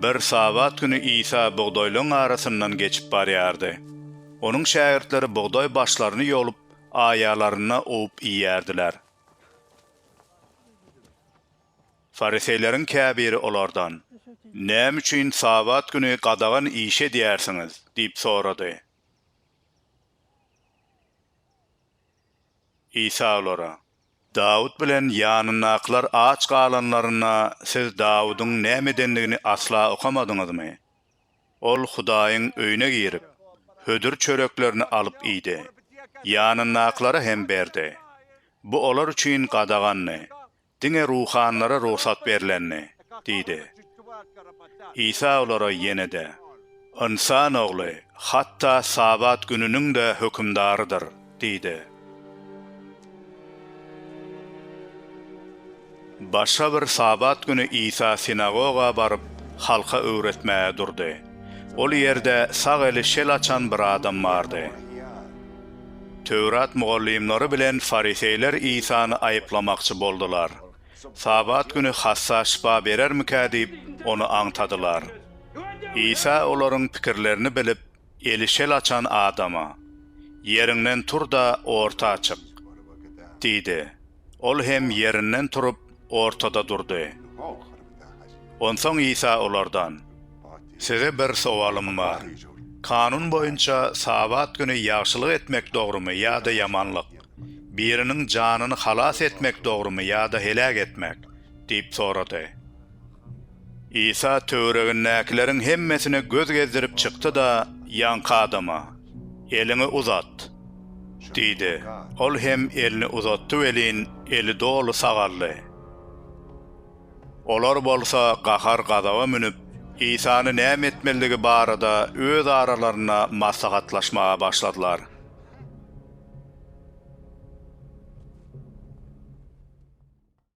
Bir sabat günü İsa buğdoyluğun arasından geçip barıyardı. Onun şagirdleri buğdoy başlarını yolup ayalarına ovup iyerdiler. Fariseylerin käbiri olardan, "Näme üçin sabat günü qadagan işe diýersiniz?" diýip sorady. İsa olara, "Dawud bilen ýanyndakylar aç galanlaryna siz Dawudyň näme dendigini asla okamadyňyzmy? Ol Hudaýyň öýüne girip, hödür çöreklerini alyp iýdi. Ýanyndakylara hem berdi. Bu olar üçin qadaganny, diňe ruhanlara ruhsat berilenni," diýdi. İsa olara ýene-de, "İnsan ogly hatda sabat gününiň de hökümdarydyr," diýdi. Başa bir sabat günü İsa sinagoga barıp halka öwretmäge durdy. Ol ýerde sag eli şel açan bir adam bardy. Tövrat mugallimleri bilen fariseyler İsa'ny aýyplamakçy boldular. Sabat günü hassa şifa berermika diýip onu aňtadylar. İsa olaryň pikirlerini bilip, eli şel açan adama, "Yerinden tur da orta çyk," diýdi. Ol hem yerinden turup ortada durdy. Onsoň İsa olardan, "Size bir sowalym bar. Kanun boýunça sabat günü ýagşylyk etmek dogrumy ýa-da ýamanlyk? Biriniň janyny halas etmek dogrumy ýa-da helak etmek?" diýip sorady. İsa töweregindäkileriň hemmesine göz gezdirip çykdy da ýanky adama, "Elini uzat," diýdi. Ol hem elini uzatdy welin eli dolu sagally. Olar bolsa gahar gadaba münüp, İsa'ny näme etmeligi barada öz aralaryna maslahatlaşmaga başladylar.